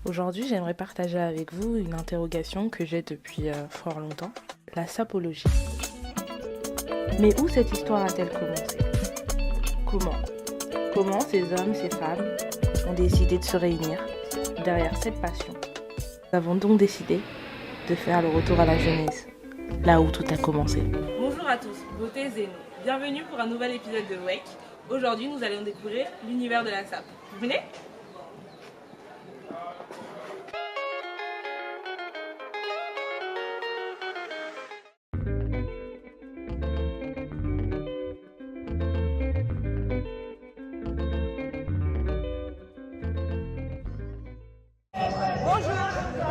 Aujourd'hui, j'aimerais partager avec vous une interrogation que j'ai depuis fort longtemps, la sapologie. Mais où cette histoire a-t-elle commencé? Comment ces hommes, ces femmes ont décidé de se réunir derrière cette passion? Nous avons donc décidé de faire le retour à la Genèse, là où tout a commencé. Bonjour à tous, beauté et nous. Bienvenue pour un nouvel épisode de Wake. Aujourd'hui, nous allons découvrir l'univers de la sape. Vous venez?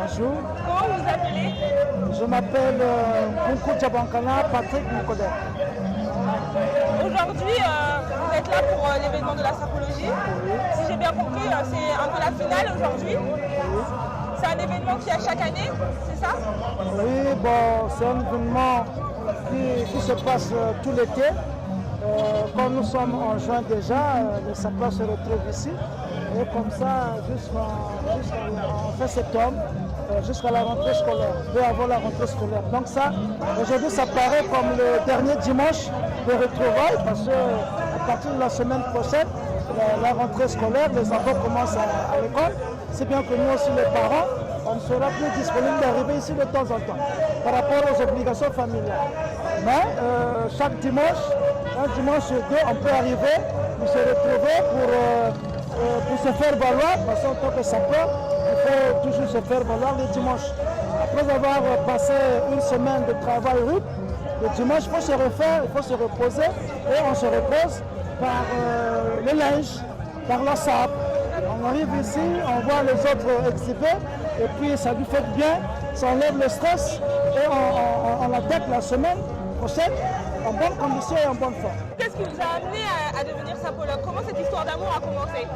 Bonjour, Comment vous vous appelez? je m'appelle Kunku Djabankana Patrick Mokoder. Aujourd'hui, vous êtes là pour l'événement de la sapologie. Si j'ai bien compris, c'est un peu la finale aujourd'hui. C'est un événement qui a chaque année, c'est ça? Oui, bon, c'est un événement qui se passe tout l'été. Quand nous sommes en juin déjà, les sapeurs se retrouvent ici. Et comme ça, jusqu'en fin septembre, jusqu'à la rentrée scolaire, peu avant la rentrée scolaire. Donc ça, aujourd'hui, ça paraît comme le dernier dimanche de retrouvailles parce qu'à partir de la semaine prochaine, la rentrée scolaire, les enfants commencent à l'école. C'est bien que nous aussi, les parents, on sera plus disponible d'arriver ici de temps en temps par rapport aux obligations familiales. Mais chaque dimanche, un dimanche sur deux, on peut arriver, nous se retrouver pour se faire valoir, parce qu'en tant que sapeur, il faut toujours se faire valoir le dimanche. Après avoir passé une semaine de travail rude, le dimanche, il faut se refaire, il faut se reposer, et on se repose par le linge, par la sape. On arrive ici, on voit les autres exhiber, et puis ça lui fait bien, ça enlève le stress, et on attaque la semaine prochaine en bonne condition et en bonne forme. Qu'est-ce qui vous a amené à devenir sapologue? Comment cette histoire d'amour a commencé?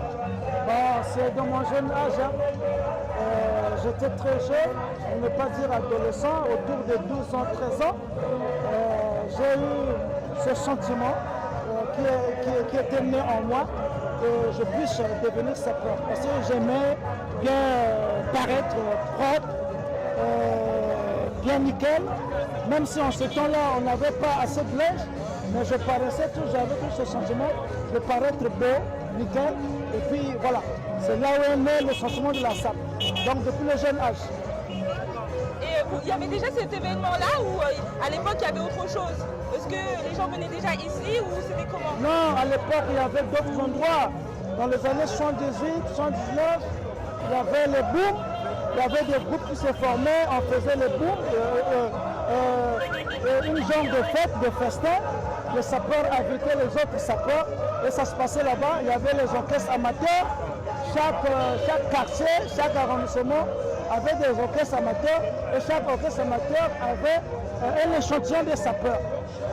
Bon, c'est dans mon jeune âge. J'étais très jeune, pour ne pas dire adolescent, autour de 12 ans, 13 ans. J'ai eu ce sentiment qui était né en moi que je puisse devenir sapeur. Parce que j'aimais bien paraître propre, bien nickel. Même si en ce temps-là, on n'avait pas assez de linge, mais je paraissais tout, j'avais tout ce sentiment de paraître beau, nickel. Et puis voilà, c'est là où est né le sentiment de la sape. Donc depuis le jeune âge. Et il y avait déjà cet événement-là ou à l'époque il y avait autre chose? Est-ce que les gens venaient déjà ici ou c'était comment? Non, à l'époque il y avait d'autres endroits. Dans les années 78, 79, il y avait les booms. Il y avait des groupes qui se formaient, on faisait les booms, une genre de fête, de festin. Les sapeurs invitaient les autres sapeurs et ça se passait là-bas. Il y avait les orchestres amateurs. Chaque quartier, chaque arrondissement avait des orchestres amateurs et chaque orchestre amateur avait un échantillon des sapeurs.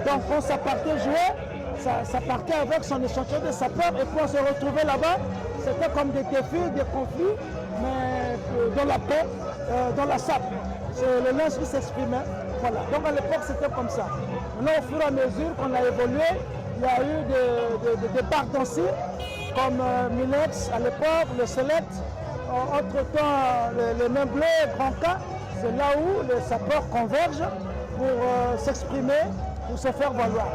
Donc quand ça partait jouer, ça partait avec son échantillon des sapeurs et puis on se retrouvait là-bas. C'était comme des défis, des conflits, mais dans la paix, dans la sape. C'est le linge qui s'exprimait. Voilà. Donc à l'époque c'était comme ça. Maintenant au fur et à mesure qu'on a évolué, il y a eu des parcs dansés comme Minex à l'époque, le Select, entre-temps les mains bleues, Grand K. C'est là où les sapeurs convergent pour s'exprimer, pour se faire valoir.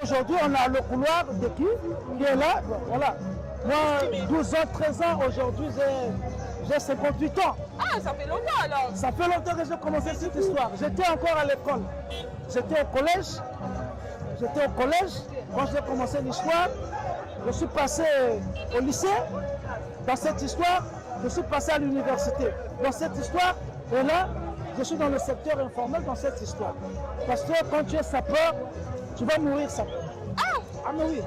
Aujourd'hui, on a le couloir de qui est là. Voilà. Moi, 12 ans, 13 ans, aujourd'hui, j'ai 58 ans. Ah, ça fait longtemps alors. Ça fait longtemps que j'ai commencé cette histoire. J'étais encore à l'école. J'étais au collège. Quand j'ai commencé l'histoire. Je suis passé au lycée. Dans cette histoire, je suis passé à l'université. Dans cette histoire, et là, je suis dans le secteur informel dans cette histoire. Parce que quand tu es sapeur, tu vas mourir sapeur. Ah mais oui.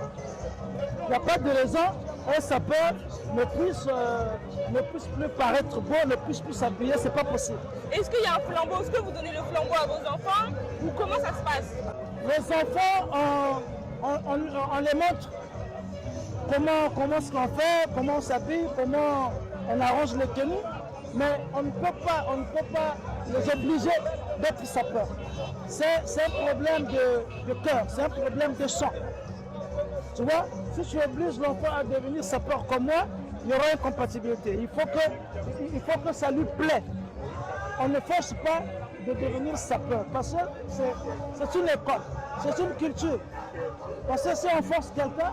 Il n'y a pas de raison un sapeur ne puisse plus paraître beau, ne puisse plus s'habiller, c'est pas possible. Est-ce qu'il y a un flambeau? Est-ce que vous donnez le flambeau à vos enfants? Ou comment ça se passe? Les enfants, on les montre comment ce qu'on fait, comment on s'habille, comment on arrange les tenues, mais on ne peut pas les obliger d'être sapeurs. C'est un problème de cœur, c'est un problème de sang. Tu vois, si tu obliges l'enfant à devenir sapeur comme moi, il y aura une compatibilité. Il faut que ça lui plaît. On ne force pas de devenir sapeur parce que c'est une école, c'est une culture. Parce que si on force quelqu'un,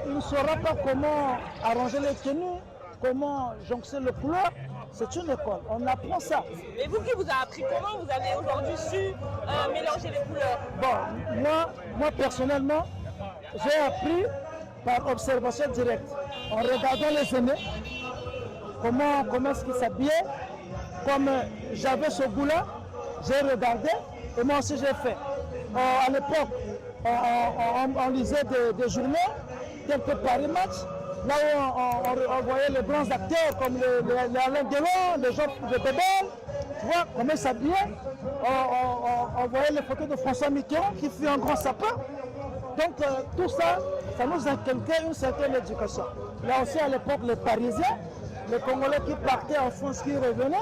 il ne saura pas comment arranger les tenues, comment joncter le couleur. C'est une école, on apprend ça. Et vous qui vous avez appris, comment vous avez aujourd'hui su mélanger les couleurs? Bon, moi personnellement, j'ai appris par observation directe, en regardant les aînés, comment est-ce qu'ils s'habillaient. Comme j'avais ce goût-là, j'ai regardé et moi aussi j'ai fait. À l'époque, on lisait des journaux tels que Paris Match, là où on voyait les grands acteurs comme les Alain Delon, les gens de Bébel, tu vois, comment ils s'habillaient. On voyait les photos de François Mitterrand qui fut un grand sapeur. Donc tout ça, ça nous inculquait une certaine éducation. Là aussi à l'époque, les Parisiens, les Congolais qui partaient en France, qui revenaient,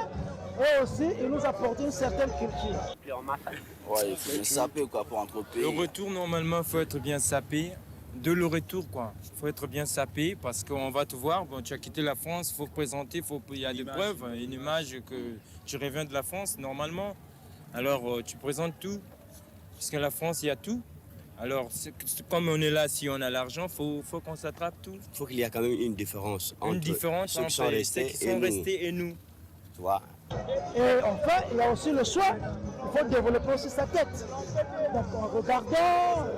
eux aussi, ils nous apportaient une certaine culture. Ouais, il faut bien saper quoi pour entreper. Le retour, normalement, il faut être bien sapé. De le retour, quoi. Il faut être bien sapé parce qu'on va te voir. Bon, tu as quitté la France, il faut présenter, il y a des preuves, une image que tu reviens de la France, normalement. Alors, tu présentes tout. Parce que la France, il y a tout. Alors, comme on est là, si on a l'argent, il faut qu'on s'attrape tout. Il faut qu'il y ait quand même une différence entre ceux qui sont restés et nous. Tu vois. Et enfin, il y a aussi le choix. Il faut développer aussi sa tête. Donc, en regardant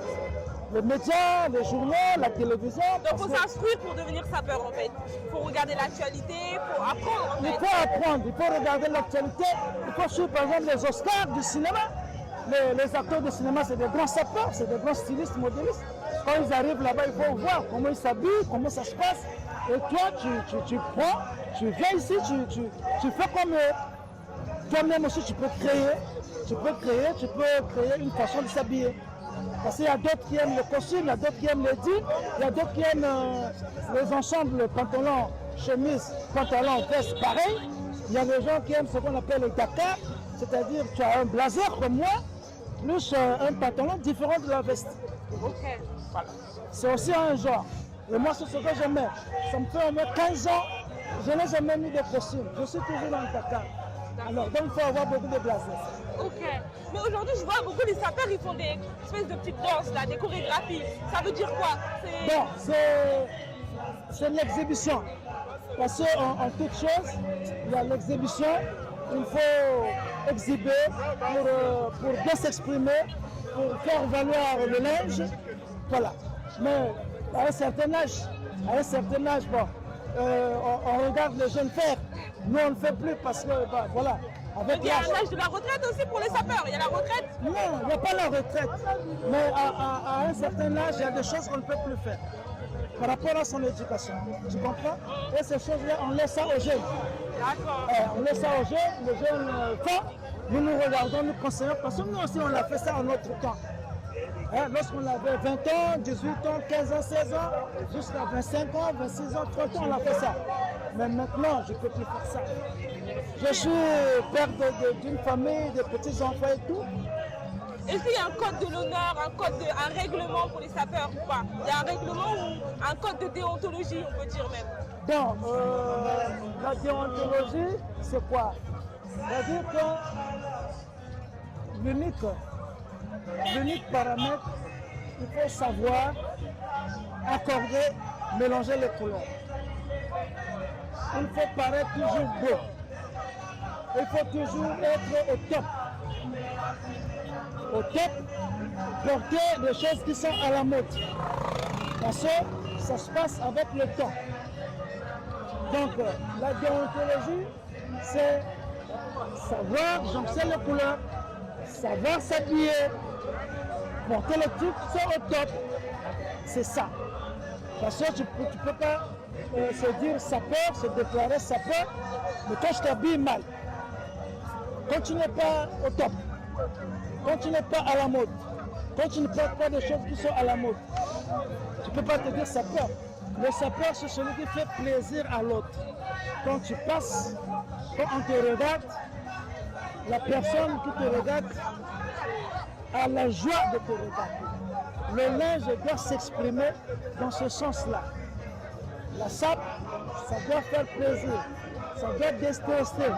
les médias, les journaux, la télévision. Donc, il faut s'instruire pour devenir sapeur, en fait. Il faut regarder l'actualité, il faut apprendre, en fait. Il faut apprendre, il faut regarder l'actualité. Il faut suivre, par exemple, les Oscars du cinéma. Les acteurs de cinéma, c'est des grands sapeurs, c'est des grands stylistes, modélistes. Quand ils arrivent là-bas, il faut voir comment ils s'habillent, comment ça se passe. Et toi, tu prends, tu viens ici, tu fais comme eux. Toi-même aussi, tu peux créer une façon de s'habiller. Parce qu'il y a d'autres qui aiment le costume, il y a d'autres qui aiment les jeans, il y a d'autres qui aiment les ensembles, pantalon, chemise, pantalon, veste, pareil. Il y a des gens qui aiment ce qu'on appelle le Dakar, c'est-à-dire tu as un blazer comme moi, plus un pantalon différent de la veste. Ok. Voilà. C'est aussi un genre. Et moi, c'est ce que j'aimais. Ça me fait au moins 15 ans, je n'ai jamais mis de costume. Je suis toujours dans le Dakar. Alors, donc il faut avoir beaucoup de blazers. Ok. Mais aujourd'hui, je vois beaucoup les sapeurs, ils font des espèces de petites danses, là, des chorégraphies. Ça veut dire quoi? Bon, c'est l'exhibition. Parce qu'en toute chose, il y a l'exhibition. Il faut exhiber pour bien s'exprimer, pour faire valoir le linge. Voilà. Mais à un certain âge, bon, on regarde les jeunes faire. Nous, on ne le fait plus parce que, voilà. Il y a un âge de la retraite aussi pour les sapeurs. Il y a la retraite? Non, il n'y a pas la retraite. Mais à un certain âge, il y a des choses qu'on ne peut plus faire par rapport à son éducation. Tu comprends? Et ces choses-là, on laisse ça aux jeunes. D'accord. On laisse ça aux jeunes, les jeunes font. Nous regardons, nous conseillons, parce que nous aussi, on a fait ça en notre temps. Lorsqu'on avait 20 ans, 18 ans, 15 ans, 16 ans, jusqu'à 25 ans, 26 ans, 30 ans, on a fait ça. Mais maintenant, je ne peux plus faire ça. Je suis père d'une famille, de petits-enfants et tout. Est-ce qu'il y a un code de l'honneur, un règlement pour les sapeurs ou pas? Il y a un règlement ou un code de déontologie, on peut dire même? Donc, la déontologie, c'est quoi? C'est-à-dire que l'unique paramètre, il faut savoir accorder, mélanger les couleurs. Il faut paraître toujours beau. Il faut toujours être au top. Au top, porter des choses qui sont à la mode. Parce que ça se passe avec le temps. Donc, la déontologie, c'est savoir joncer les couleurs, savoir s'habiller, porter les trucs sont au top. C'est ça. Parce que tu peux pas se dire sapeur, se déclarer sapeur, mais quand je t'habille mal, quand tu n'es pas au top, quand tu n'es pas à la mode, quand tu ne portes pas des choses qui sont à la mode, tu ne peux pas te dire sapeur. Le sapeur, c'est celui qui fait plaisir à l'autre. Quand tu passes, quand on te regarde, la personne qui te regarde a la joie de te regarder. Le linge doit s'exprimer dans ce sens-là. La sape, ça doit faire plaisir, ça doit déstresser.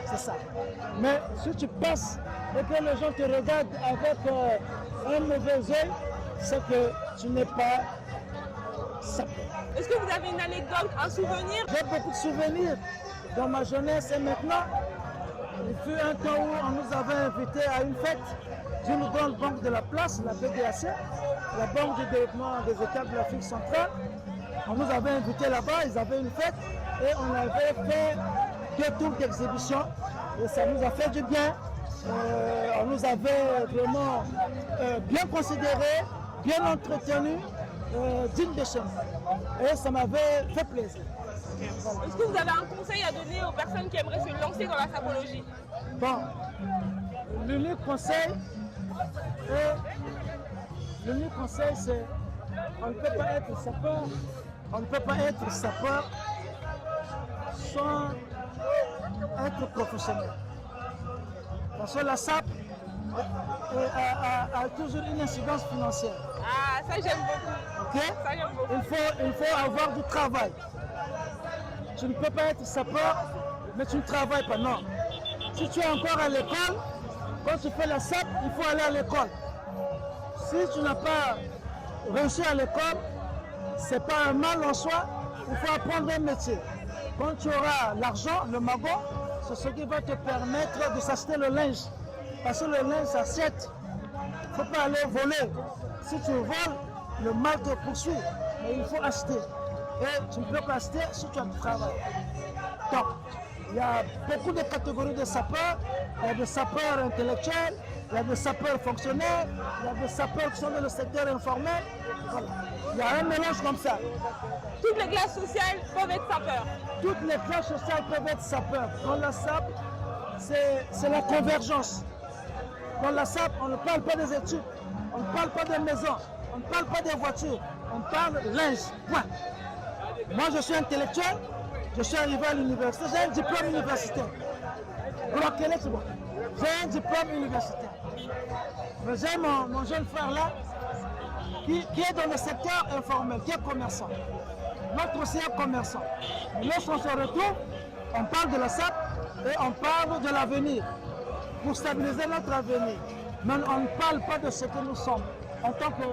C'est ça. Mais si tu passes et que les gens te regardent avec un mauvais œil, c'est que tu n'es pas sapeur. Est-ce que vous avez une anecdote, un souvenir? J'ai beaucoup de souvenirs dans ma jeunesse et maintenant. Il fut un temps où on nous avait invités à une fête d'une grande banque de la place, la BDAC, la Banque du développement des États de l'Afrique centrale. On nous avait invités là-bas, ils avaient une fête et on avait fait 2 tours d'exhibition et ça nous a fait du bien. On nous avait vraiment bien considérés, bien entretenus, dignes de chez nous. Et ça m'avait fait plaisir. Est-ce que vous avez un conseil à donner aux personnes qui aimeraient se lancer dans la sapologie? Bon, l'unique conseil, c'est on ne peut pas être sapeur, on ne peut pas être sapeur sans être professionnel. Parce que la sape a toujours une incidence financière. Ah, ça j'aime beaucoup. Okay? Ça j'aime beaucoup. Il faut avoir du travail. Tu ne peux pas être sapeur, mais tu ne travailles pas, non. Si tu es encore à l'école, quand tu fais la sape, il faut aller à l'école. Si tu n'as pas réussi à l'école, ce n'est pas un mal en soi, il faut apprendre un métier. Quand tu auras l'argent, le magot, c'est ce qui va te permettre de s'acheter le linge. Parce que le linge s'achète. Il ne faut pas aller voler. Si tu voles, le mal te poursuit. Mais il faut acheter. Et tu ne peux pas acheter si tu as du travail. Donc, il y a beaucoup de catégories de sapeurs. Il y a des sapeurs intellectuels, il y a des sapeurs fonctionnaires, il y a des sapeurs qui sont dans le secteur informel. Voilà. Il y a un mélange comme ça. Toutes les classes sociales peuvent être sapeurs. Toutes les classes sociales peuvent être sapeurs. Dans la sape, c'est la convergence. Dans la sape, on ne parle pas des études, on ne parle pas des maisons, on ne parle pas des voitures, on parle linge. Point. Moi, je suis intellectuel, je suis arrivé à l'université, j'ai un diplôme universitaire. C'est bon. J'ai un diplôme universitaire. Mais j'ai mon jeune frère là, qui est dans le secteur informel, qui est commerçant. L'autre aussi est commerçant. Et lorsqu'on se retrouve, on parle de la SAP et on parle de l'avenir, pour stabiliser notre avenir. Mais on ne parle pas de ce que nous sommes en tant que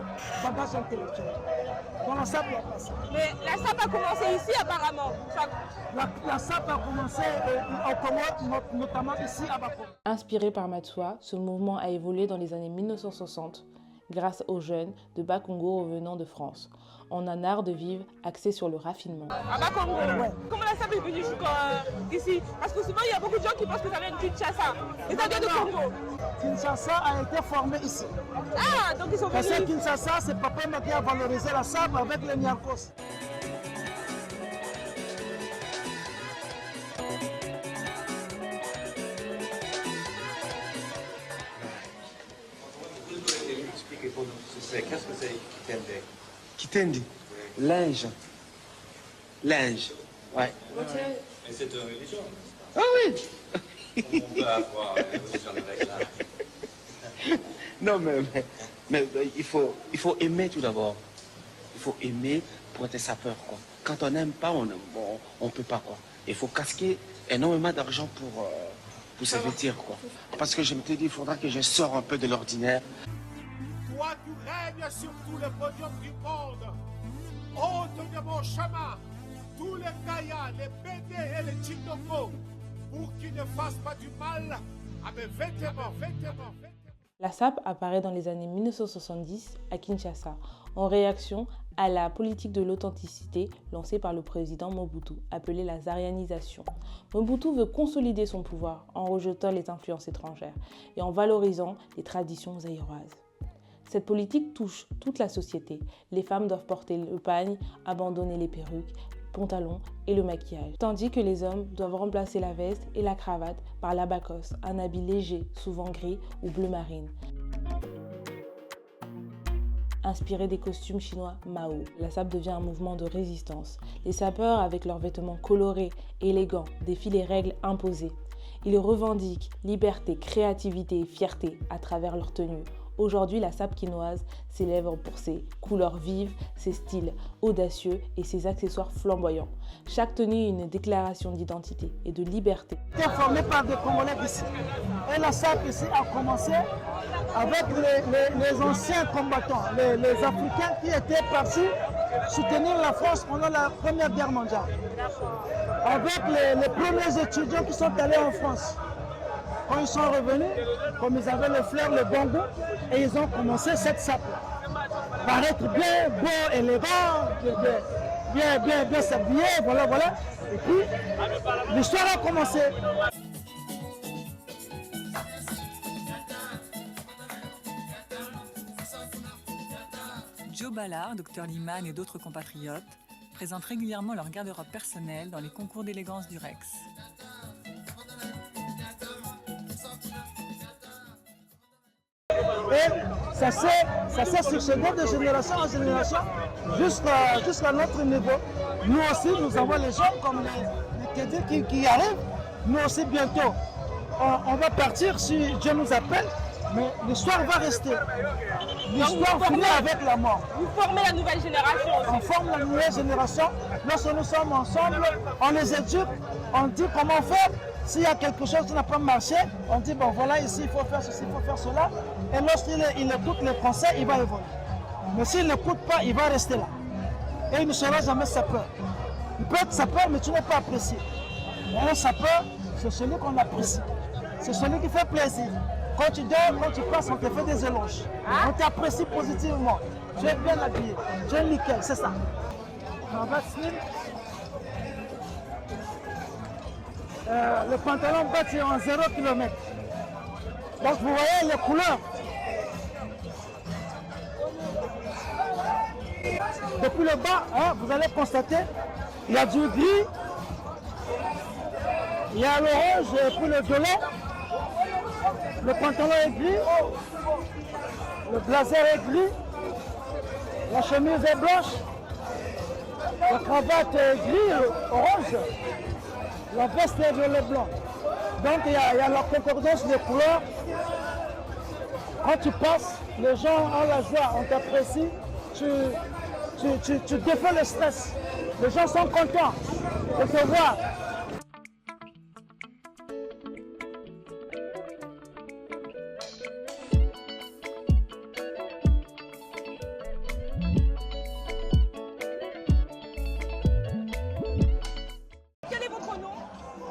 bagage intellectuel. Dans la SAP, il y a pas ça. Mais la SAP a commencé ici apparemment. La SAP a commencé au Congo, notamment ici à Bako. Inspiré par Matsua, ce mouvement a évolué dans les années 1960 grâce aux jeunes de Bas-Congo revenant de France, en un art de vivre axé sur le raffinement. À Bas-Congo, Ouais. comment la SAP est venue ici? Parce que souvent il y a beaucoup de gens qui pensent que ça vient de Kinshasa. Et ça vient du Congo. Kinshasa a été formé ici. Ah, donc ils sont Parce que venus. Kinshasa, c'est Papa qui a valorisé la SAP avec les Niarkos. Qu'est-ce que c'est Kitende? Kitende, linge. Linge, ouais. Et c'est une religion. Ah oui. On peut avoir une religion avec là. Non, mais il faut aimer tout d'abord. Il faut aimer pour être sapeur, quoi. Quand on n'aime pas, on peut pas, quoi. Il faut casquer énormément d'argent pour se vêtir, quoi. Parce que je me suis dit, il faudra que je sors un peu de l'ordinaire. Toi, tu règnes sur tous les podiums du monde. Hôte de mon chemin, tous les Kaya, les Bédé et les Chindongo, pour qu'ils ne fassent pas du mal à mes vêtements. La SAP apparaît dans les années 1970 à Kinshasa, en réaction à la politique de l'authenticité lancée par le président Mobutu, appelée la zarianisation. Mobutu veut consolider son pouvoir en rejetant les influences étrangères et en valorisant les traditions zaïroises. Cette politique touche toute la société. Les femmes doivent porter le pagne, abandonner les perruques, pantalons et le maquillage, tandis que les hommes doivent remplacer la veste et la cravate par l'abakos, un habit léger, souvent gris ou bleu marine. Inspiré des costumes chinois Mao, la SAP devient un mouvement de résistance. Les sapeurs, avec leurs vêtements colorés, élégants, défient les règles imposées. Ils revendiquent liberté, créativité et fierté à travers leurs tenues. Aujourd'hui, la SAP quinoise célèbre pour ses couleurs vives, ses styles audacieux et ses accessoires flamboyants. Chaque tenue est une déclaration d'identité et de liberté. C'était formé par des Congolais d'ici. Et la SAP ici a commencé avec les anciens combattants, les Africains qui étaient partis soutenir la France pendant la Première Guerre mondiale. Avec les premiers étudiants qui sont allés en France. Quand ils sont revenus, comme ils avaient le flair, le bon goût, et ils ont commencé cette SAP. Paraître bien, beau, élégant, bien s'habiller, voilà. Et puis, l'histoire a commencé. Joe Ballard, Dr Liman et d'autres compatriotes présentent régulièrement leur garde-robe personnelle dans les concours d'élégance du Rex. Et ça s'est succédé de génération en génération jusqu'à notre niveau. Nous aussi, nous avons les gens comme les Kédés qui arrivent. Nous aussi, bientôt, on va partir si Dieu nous appelle, mais l'histoire va rester. L'histoire finit avec la mort. Vous formez la nouvelle génération aussi. On forme la nouvelle génération. Lorsque nous sommes ensemble, on les éduque, on dit comment faire. S'il y a quelque chose qui n'a pas marché, on dit bon voilà ici il faut faire ceci, il faut faire cela. Et lorsqu'il écoute les conseils, il va évoluer. Mais s'il n'écoute pas, il va rester là. Et il ne sera jamais sapeur. Il peut être sapeur, mais tu n'es pas apprécié. Et un sapeur, c'est celui qu'on apprécie. C'est celui qui fait plaisir. Quand tu dors, quand tu passes, on te fait des éloges. On t'apprécie positivement. Tu es bien habillé, tu es nickel, c'est ça. On va slim. Le pantalon bâti en 0 km. Donc vous voyez les couleurs. Depuis le bas, vous allez constater, il y a du gris, il y a l'orange et puis le violet. Le pantalon est gris, le blazer est gris, la chemise est blanche, la cravate est gris, orange. La veste est violet blanc. Donc il y a la concordance des couleurs. Quand tu passes, les gens ont la joie, on t'apprécie, tu défais le stress. Les gens sont contents de te voir.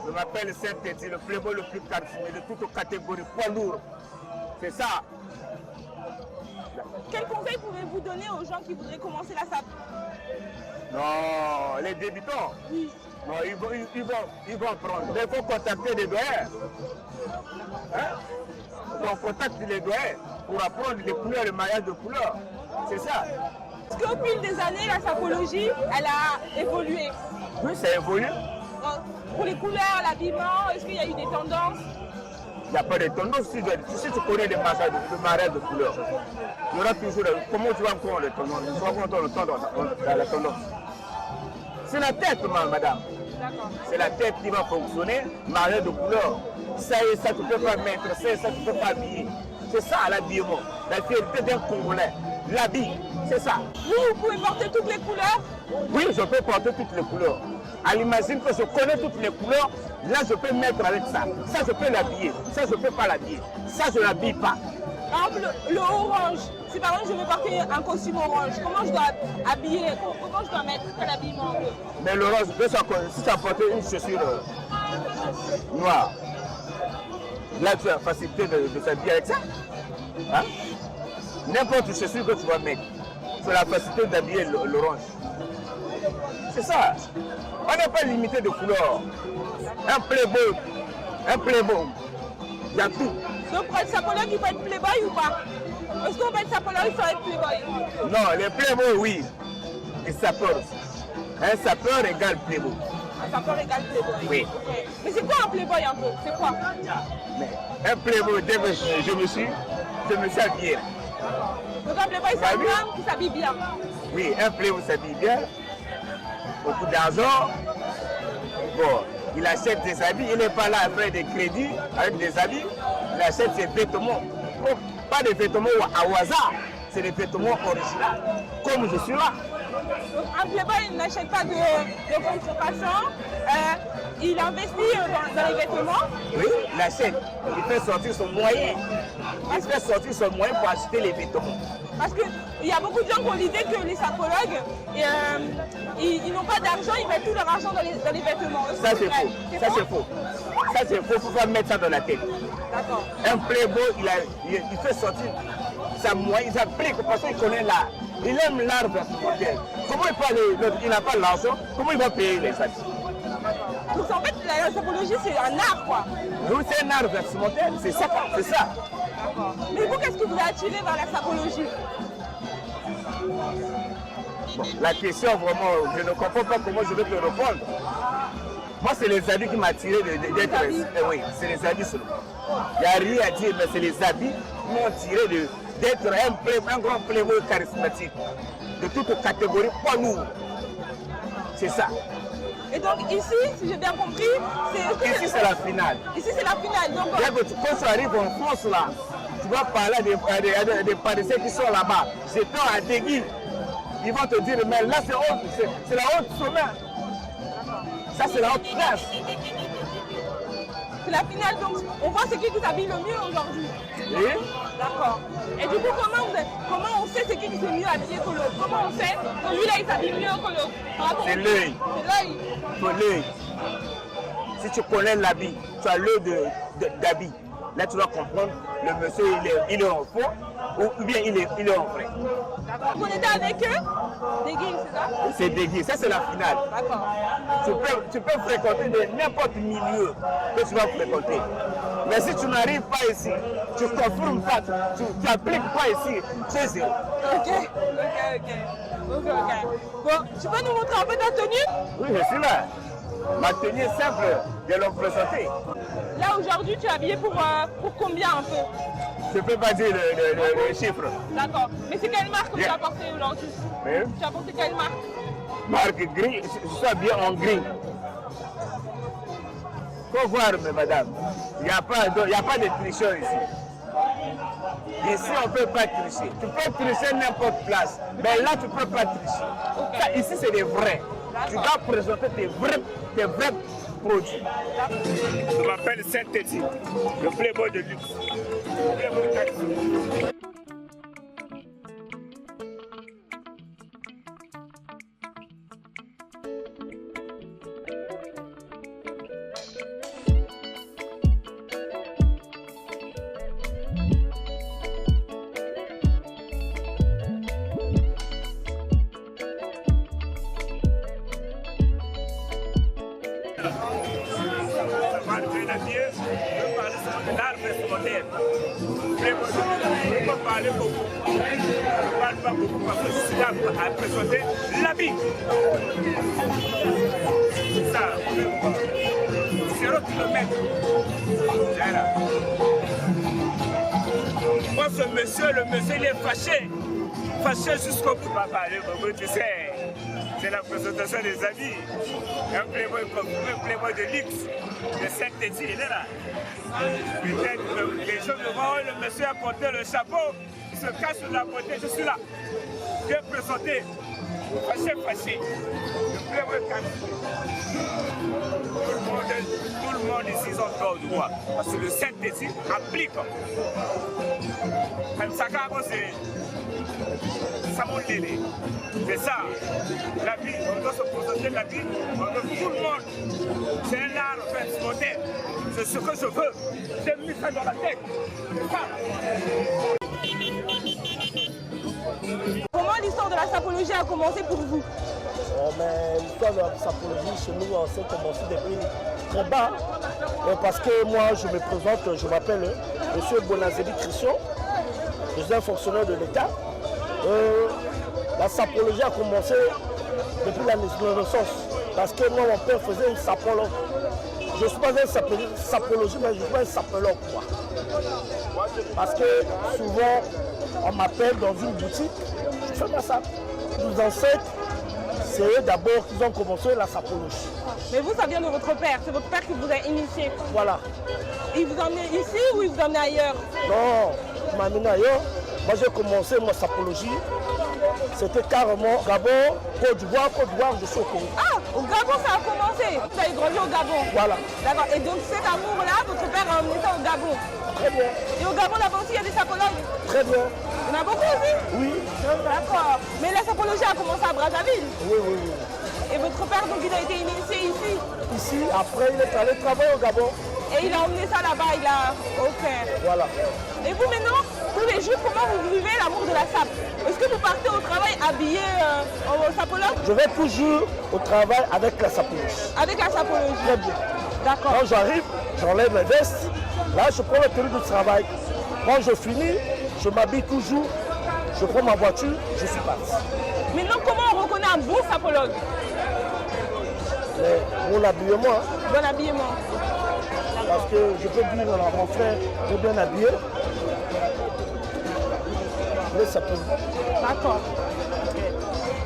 Je m'appelle Saint-Étienne, le playboy le plus parfumé de toute catégorie, poids lourd. C'est ça. Quel conseil pouvez-vous donner aux gens qui voudraient commencer la SAP? Non, les débutants, oui. Non, ils vont apprendre. Mais il faut contacter les doyens. On contacte les doyens pour apprendre les couleurs, le maillage de couleurs. C'est ça. Est-ce qu'au fil des années, la sapologie, elle a évolué? Oui, ça évolue. Pour les couleurs, l'habillement, est-ce qu'il y a eu des tendances? Il n'y a pas de tendance. Si tu connais le mariage de couleurs, il y aura toujours. Comment tu vas comprendre les tendances? Tu vas comprendre la tendance. C'est la tête, madame. C'est la tête qui va fonctionner, mariage de couleurs. Ça et ça, tu ne peux pas mettre, ça et ça, tu ne peux pas habiller. C'est ça l'habillement, la fierté d'un Congolais. L'habit, c'est ça. Vous pouvez porter toutes les couleurs? Oui, je peux porter toutes les couleurs. Elle imagine que je connais toutes les couleurs, là je peux mettre avec ça. Ça je peux l'habiller, ça je ne peux pas l'habiller. Ça je ne l'habille pas. Par exemple, le orange, si par exemple je veux porter un costume orange, comment je dois habiller, comment je dois mettre quel habillement? Mais l'orange, si tu as porté une chaussure noire, là tu as la facilité de s'habiller avec ça. Hein? N'importe chaussure que tu vas mettre, c'est la facilité d'habiller l'orange. C'est ça. On n'est pas limité de couleur. Un playboy, il y a tout. Donc pour être sapologue, il faut être playboy ou pas? Est-ce qu'on va être sapologue, il faut être playboy? Non, les playboys, oui. Et sapeur. Un sapeur égale playboy. Un sapeur égale playboy? Oui. Okay. Mais c'est quoi un playboy un peu? C'est quoi? Mais un playboy, dès que je me suis habillé. Donc un playboy, c'est un homme qui s'habille bien? Oui, un playboy s'habille bien. Beaucoup d'argent. Bon, il achète des habits, il n'est pas là à faire des crédits avec des habits. Il achète ses vêtements. Pas des vêtements à hasard, c'est des vêtements originaux, comme je suis là. Donc un playboy n'achète pas de contrefaçon, il investit dans les vêtements. Oui, il achète, il fait sortir son moyen. Il fait sortir son moyen pour acheter les vêtements. Parce qu'il y a beaucoup de gens qui ont l'idée que les sapologues, ils n'ont pas d'argent, ils mettent tout leur argent dans les vêtements. Ça c'est faux, ça c'est faux. Ça c'est faux, il ne faut pas mettre ça dans la tête. D'accord. Un playboy, il fait sortir sa moyenne, il s'applique parce qu'il connaît l'art. Il aime l'art vestimentaire. Comment il n'a pas l'argent, comment il va payer les habits? Donc en fait, la sapologie c'est un art quoi. Oui, c'est un art vestimentaire, c'est ça. D'accord. Mais vous, qu'est-ce qui vous a attiré vers la sapologie? Bon, la question vraiment, je ne comprends pas comment je vais te répondre. Moi, c'est les habits qui m'ont attiré d'être. Oui, c'est les habits seulement. Il n'y a rien à dire, mais c'est les habits qui m'ont attiré d'être un grand playboy charismatique. De toute catégorie, pas lourd. C'est ça. Et donc ici, si j'ai bien compris, ici c'est la finale. Ici c'est la finale. Donc, quand tu arrives en France là, tu vas parler à des Parisiens qui sont là-bas. J'étais à Dégui. Ils vont te dire, mais là c'est la haute sommet. Ça c'est la haute place. C'est la finale, donc on voit c'est qui s'habille le mieux aujourd'hui. Oui. D'accord. Et du coup, comment on sait c'est qui s'est mieux habillé que l'autre? Comment on sait que lui là il s'habille mieux que l'autre? C'est l'œil. C'est l'œil. Si tu connais l'habit, tu as l'œil d'habit. Là tu dois comprendre, le monsieur il est en faux ou bien il est en vrai. D'accord. On était avec eux? Dégui, c'est ça? C'est Dégui, ça c'est la finale. D'accord. Tu peux fréquenter de n'importe milieu que tu vas fréquenter. Mais si tu n'arrives pas ici, tu ne confirmes pas, tu n'appliques pas ici, tu es zéro. Ok. Bon, tu peux nous montrer un peu ta tenue? Oui, je suis là. Ma tenue est simple, je l'ai présentée. Là aujourd'hui, tu es habillé pour combien un peu? Je ne peux pas dire le chiffre. D'accord. Mais c'est quelle marque que tu as porté aujourd'hui? Oui. Tu as porté quelle marque? Marque gris, je suis habillé en gris. Il faut voir, madame, il n'y a pas de tricheur ici. Ici, on ne peut pas tricher. Tu peux tricher n'importe place, mais là, tu ne peux pas tricher. Okay. Ça, ici, c'est des vrais. Tu dois présenter tes vrais produits. Je m'appelle Saint-Étienne, le playboy de luxe. Je peux parler beaucoup. Je ne parle pas beaucoup parce que je suis là à présenter l'habit. C'est ça. 0 km. Moi, ce monsieur, le monsieur, il est fâché. Fâché jusqu'au bout. Papa, tu sais, c'est la présentation des habits. Un playboy de luxe, de Saint-Étienne, il est là. Peut-être les gens me voient, le monsieur a porté le chapeau, il se cache sous la beauté, je suis là. Bien présenté, fâché. Le playboy calme. Tout le monde ici sont droit au droit. Parce que le Saint-Étienne applique. Comme ça, c'est Samolélé. C'est ça. La vie, on doit se présenter la vie, on veut tout le monde. C'est un art vestimentaire. C'est ce que je veux. J'ai mis ça dans la tête. C'est ça. sapologie a commencé pour vous? Mais l'histoire de la sapologie chez nous, on s'est commencé depuis très bas. Parce que moi, je me présente, je m'appelle M. Bonazeli Christian. Je suis un fonctionnaire de l'État. La sapologie a commencé depuis la naissance. Parce que moi, mon père faisait une sapologue. Je ne suis pas un sapologiste, mais je suis pas un sapologue. Parce que souvent, on m'appelle dans une boutique, je fais ma sape. Nos ancêtres, c'est eux d'abord qui ont commencé la sapologie. Mais vous, ça vient de votre père, c'est votre père qui vous a initié. Voilà. Il vous a emmené ici ou il vous a emmené ailleurs? Non, il m'a amené ailleurs. Moi, j'ai commencé ma sapologie. C'était carrément Gabon, Côte d'Ivoire, je suis au Congo. Ah, au Gabon, ça a commencé. Vous avez grandi au Gabon. Voilà. D'accord. Et donc, cet amour-là, votre père a emmené ça au Gabon. Très bien. Et au Gabon, là-bas aussi, il y a des sapologues? Très bien. Il y en a beaucoup aussi? Oui. D'accord. Mais la sapologie a commencé à Brazzaville? Oui, oui, oui. Et votre père, donc, il a été initié ici? Ici, après, il est allé travailler au Gabon. Et il a emmené ça là-bas, il a... Ok. Voilà. Et vous, maintenant, tous les jours, comment vous vivez l'amour de la sape? Est-ce que vous partez au travail habillé en sapologue? Je vais toujours au travail avec la sapologie. Avec la sapologie? Très bien. D'accord. Quand j'arrive, j'enlève mes vestes. Là, je prends la tenue du travail. Quand je finis, je m'habille toujours. Je prends ma voiture, je suis parti. Maintenant, comment on reconnaît un bon sapologue? Mon habillement. Bon habillement. Parce que je peux dire à mon frère, il est bien habillé. Mais ça peut. D'accord.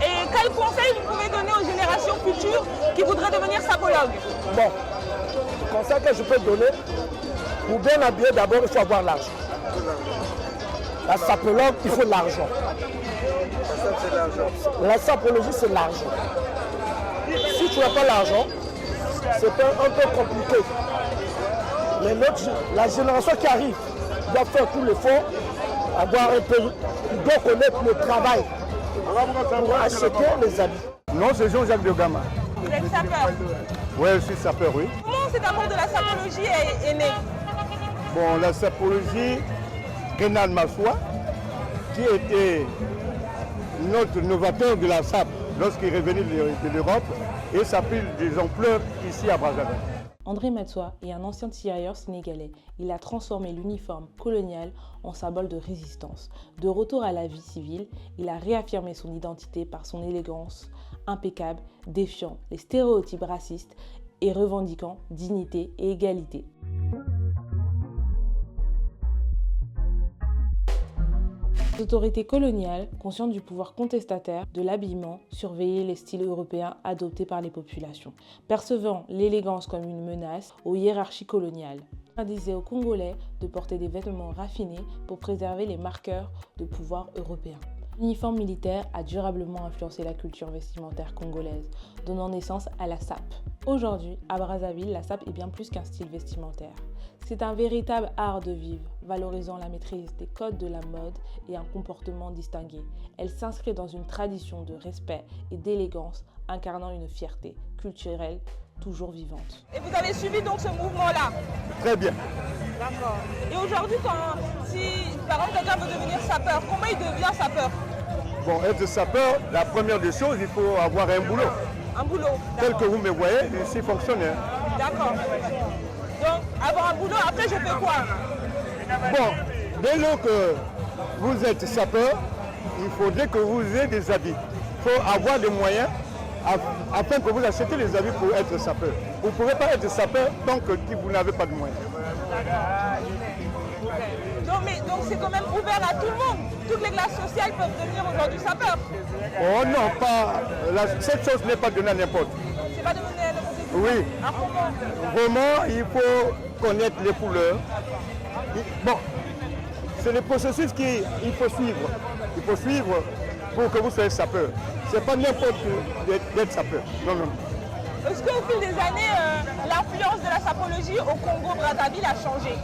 Et quel conseil vous pouvez donner aux générations futures qui voudraient devenir sapologues? Bon, le conseil que je peux donner, pour bien habiller, d'abord, il faut avoir l'argent. La sapologue, il faut de l'argent. La sapologie, c'est l'argent. Si tu n'as pas l'argent, c'est un peu compliqué. Mais la génération qui arrive doit faire tout l'effort, avoir un peu, il doit connaître le travail pour acheter les habits. Non, c'est Jean-Jacques de Gama. Vous êtes sapeur? Oui, je suis sapeur, oui. Comment cet amour de la sapologie est né? Bon, la sapologie, Kenan Massoua, qui était notre novateur de la sape lorsqu'il est revenu de l'Europe, et ça a pris des ampleurs ici à Brazzaville. André Matsoua est un ancien tirailleur sénégalais. Il a transformé l'uniforme colonial en symbole de résistance. De retour à la vie civile, il a réaffirmé son identité par son élégance impeccable, défiant les stéréotypes racistes et revendiquant dignité et égalité. Les autorités coloniales, conscientes du pouvoir contestataire de l'habillement, surveillaient les styles européens adoptés par les populations, percevant l'élégance comme une menace aux hiérarchies coloniales. On disait aux Congolais de porter des vêtements raffinés pour préserver les marqueurs de pouvoir européen. L'uniforme militaire a durablement influencé la culture vestimentaire congolaise, donnant naissance à la sape. Aujourd'hui, à Brazzaville, la sape est bien plus qu'un style vestimentaire. C'est un véritable art de vivre, valorisant la maîtrise des codes de la mode et un comportement distingué. Elle s'inscrit dans une tradition de respect et d'élégance, incarnant une fierté culturelle toujours vivante. Et vous avez suivi donc ce mouvement-là? Très bien. D'accord. Et aujourd'hui, si par exemple quelqu'un veut devenir sapeur, comment il devient sapeur? Bon, être sapeur, la première des choses, il faut avoir un boulot. Un boulot? Tel que vous me voyez, je suis fonctionnaire. D'accord. Donc, avoir un boulot, après je fais quoi? Bon, dès lors que vous êtes sapeur, il faudrait que vous ayez des habits. Il faut avoir des moyens afin que vous achetiez les habits pour être sapeur. Vous ne pouvez pas être sapeur tant que vous n'avez pas de moyens. Donc c'est quand même ouvert à tout le monde. Toutes les classes sociales peuvent devenir aujourd'hui sapeurs. Oh non, pas. Cette chose n'est pas donnée à n'importe. C'est pas donné à n'importe qui. Oui. À comment? Vraiment, il faut connaître les couleurs. Bon, c'est le processus qu'il faut suivre. Il faut suivre pour que vous soyez sapeur. C'est pas n'importe qui d'être sapeur. Non, non. Est-ce qu'au fil des années, l'influence de la sapologie au Congo-Brazzaville a changé?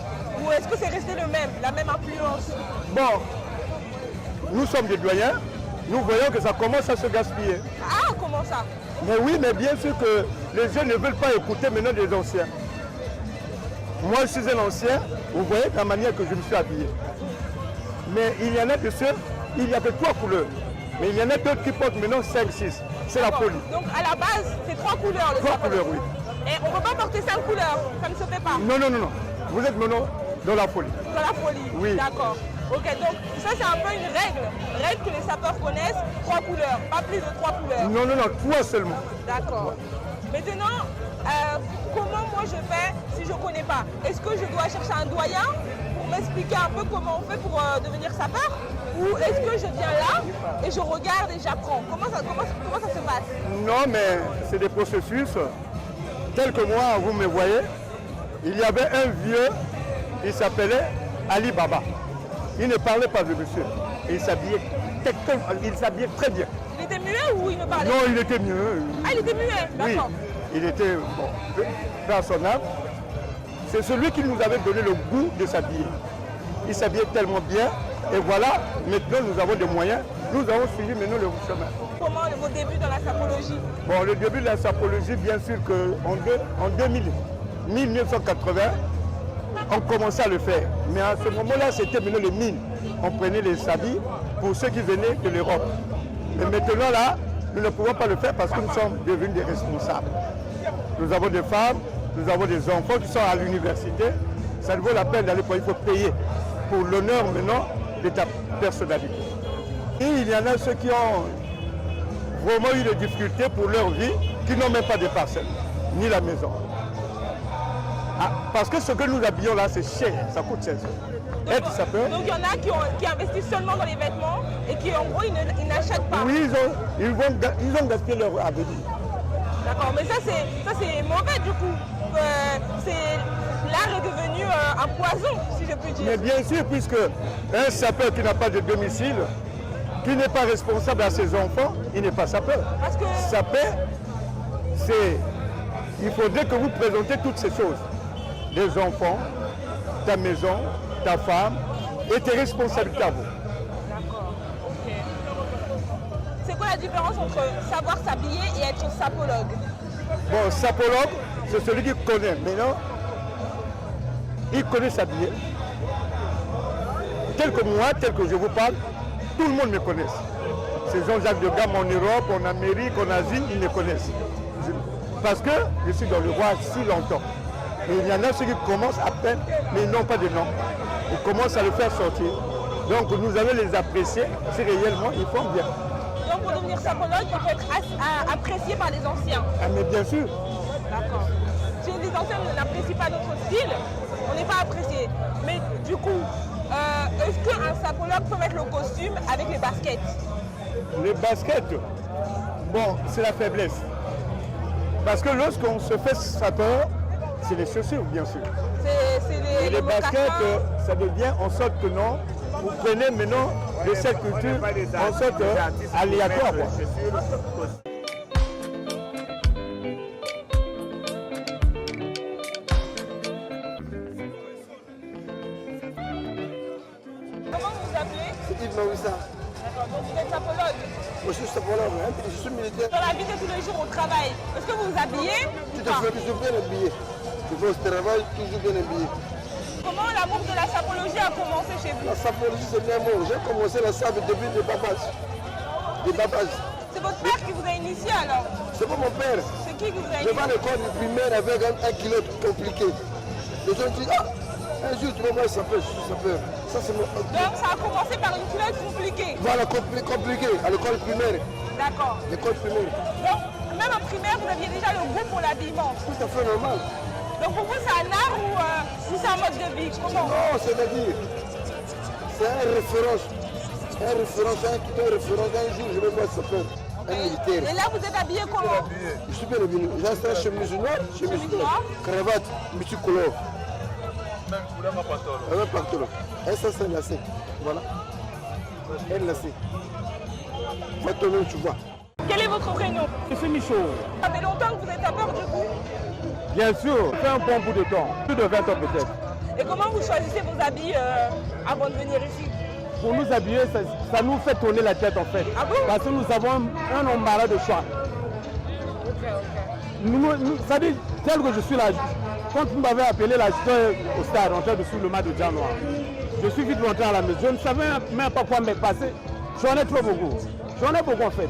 Ou est-ce que c'est resté la même influence? Bon, nous sommes des doyens. Nous voyons que ça commence à se gaspiller. Ah, comment ça? Mais oui, mais bien sûr que les jeunes ne veulent pas écouter maintenant des anciens. Moi, je suis un ancien. Vous voyez la manière que je me suis habillé. Mais il y en a de ceux, il n'y a que 3 couleurs. Mais il y en a d'autres qui portent maintenant 5, 6. C'est la folie. Donc à la base, c'est 3 couleurs. 3 couleurs, oui. Et on ne peut pas porter 5 couleurs, ça ne se fait pas. Non, non, non, non. Vous êtes maintenant dans la folie. Dans la folie. Oui. D'accord. Ok, donc ça c'est un peu une règle que les sapeurs connaissent, 3 couleurs, pas plus de 3 couleurs. Non, non, non, 3 seulement. D'accord. Maintenant, comment moi je fais si je ne connais pas? Est-ce que je dois chercher un doyen pour m'expliquer un peu comment on fait pour devenir sapeur? Ou est-ce que je viens là et je regarde et j'apprends? Comment ça se passe? Non, mais c'est des processus. Tels que moi, vous me voyez, il y avait un vieux, il s'appelait Ali Baba. Il ne parlait pas de monsieur. Il s'habillait très bien. Il était muet ou il ne parlait pas? Non, il était mieux. Ah, il était muet, d'accord. Oui, il était personnel. C'est celui qui nous avait donné le goût de s'habiller. Il s'habillait tellement bien. Et voilà, maintenant nous avons des moyens. Nous avons suivi maintenant le chemin. Comment vos débuts dans la sapologie? Bon, le début de la sapologie, bien sûr qu'en 1980, on commençait à le faire. Mais à ce moment-là, c'était maintenant les mines. On prenait les sabis pour ceux qui venaient de l'Europe. Mais maintenant là, nous ne pouvons pas le faire parce que nous sommes devenus des responsables. Nous avons des femmes, nous avons des enfants qui sont à l'université. Ça ne vaut la peine d'aller pour il faut payer pour l'honneur maintenant de ta personnalité. Et il y en a ceux qui ont vraiment eu des difficultés pour leur vie, qui n'ont même pas de parcelles, ni la maison. Ah, parce que ce que nous habillons là, c'est cher, ça coûte cher. Être sapeur. Donc il y en a qui investissent seulement dans les vêtements et qui en gros ils n'achètent pas. Oui, ils ont gaspillé leur avenir. D'accord, mais ça c'est mauvais du coup. L'art est devenu un poison, si je puis dire. Mais bien sûr, puisque un sapeur qui n'a pas de domicile, qui n'est pas responsable à ses enfants, il n'est pas sapeur. Parce que... Sapeur, il faudrait que vous présentez toutes ces choses. Les enfants, ta maison, ta femme et tes responsabilités à vous. D'accord, ok. C'est quoi la différence entre savoir s'habiller et être sapologue? Bon, sapologue, c'est celui qui connaît. Maintenant, il connaît s'habiller. Tel que moi, tel que je vous parle, tout le monde me connaît. C'est Jean-Jacques de Gamme en Europe, en Amérique, en Asie, ils me connaissent. Parce que je suis dans le roi si longtemps. Mais il y en a ceux qui commencent à peine, mais ils n'ont pas de nom. Ils commencent à le faire sortir. Donc nous allons les apprécier si réellement ils font bien. Donc pour devenir sapologue, il faut être apprécié par les anciens. Ah mais bien sûr. D'accord. Si les anciens n'apprécient pas notre style, on n'est pas apprécié. Mais du coup, est-ce qu'un sapologue peut mettre le costume avec les baskets? Les baskets, bon, c'est la faiblesse. Parce que lorsqu'on se fait sapeur, c'est les chaussures, bien sûr. C'est les baskets, ça devient en sorte que non, vous prenez maintenant de cette culture en sorte aléatoire. Comment vous vous appelez? C'est Yves Mawissa. D'accord, donc vous êtes sapologue? Moi je suis sapologue, hein. Je suis militaire. Dans la vie de tous les jours au travail, est-ce que vous vous habillez? Tout à fait, toujours bien habillé. Je vais au travail, toujours bien habillé. Comment l'amour de la sapologie a commencé chez vous? La sapologie c'est bien bon. J'ai commencé la sape depuis le babage. C'est votre père qui vous a initié alors? C'est pas mon père. C'est qui vous a initié? Je vais à l'école du primaire avec un kilo compliqué. Les gens disent, ah, un jour tu vas voir sapeur, je suis sapeur. Ça c'est mon... Donc ça a commencé par une culotte compliquée? Voilà, compliqué, à l'école primaire. D'accord. L'école primaire. Donc même en primaire, vous aviez déjà le goût pour l'habillement? Tout à fait normal. Donc pour vous c'est un art ou c'est un mode de vie? Comment? Non, c'est-à-dire, c'est une référence. Un référence, un jour je vais voir sapeur, un militaire. Et là vous êtes habillé comment? Je suis bien habillé. J'ai un chemise noire, cravate, multicolore. Même couleur à pantalon. Et ça c'est un lacet. Voilà. Un lacet. Maintenant tu vois. Quel est votre prénom? Je suis Michaud. Ça fait longtemps que vous êtes sapeur du coup? Bien sûr, c'est un bon bout de temps. Plus de 20 ans peut-être. Et comment vous choisissez vos habits avant de venir ici? Pour nous habiller, ça nous fait tourner la tête en fait. Ah bon? Parce que nous avons un embarras de choix. Ça dit, tel que je suis là, quand vous m'avez appelé là, j'étais au stade en train de suivre le match de Jean Noir. Je suis vite rentré à la maison. Je ne savais même pas quoi me passer. J'en ai trop beaucoup. J'en ai beaucoup en fait.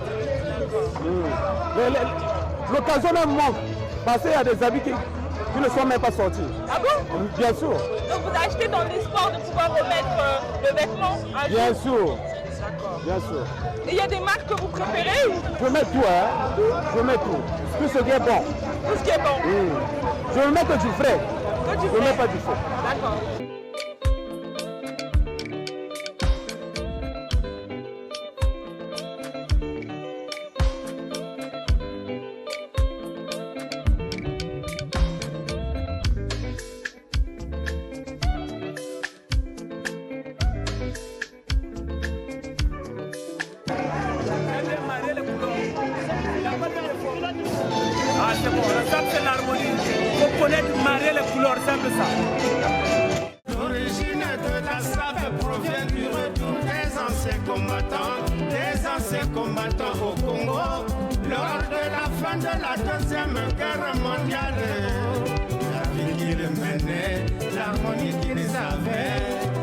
L'occasion même manque. Parce qu'il y a des habits qui ne sont même pas sortis. Ah bon? Bien sûr. Donc vous achetez dans l'espoir de pouvoir remettre le vêtement un Bien jour? sûr. D'accord. Bien sûr. Et il y a des marques que vous préférez ou? Je mets tout, hein. Je mets tout. Tout ce qui est bon. Tout ce qui est bon? Je ne mets que du frais. Que du Je ne mets pas du faux. D'accord. Ah c'est bon, ça c'est l'harmonie. Il faut connaître, marier les couleurs, simple ça. L'origine de la SAP provient du retour des anciens combattants au Congo lors de la fin de la Deuxième Guerre mondiale. La vie qu'ils menaient, l'harmonie qu'ils avaient.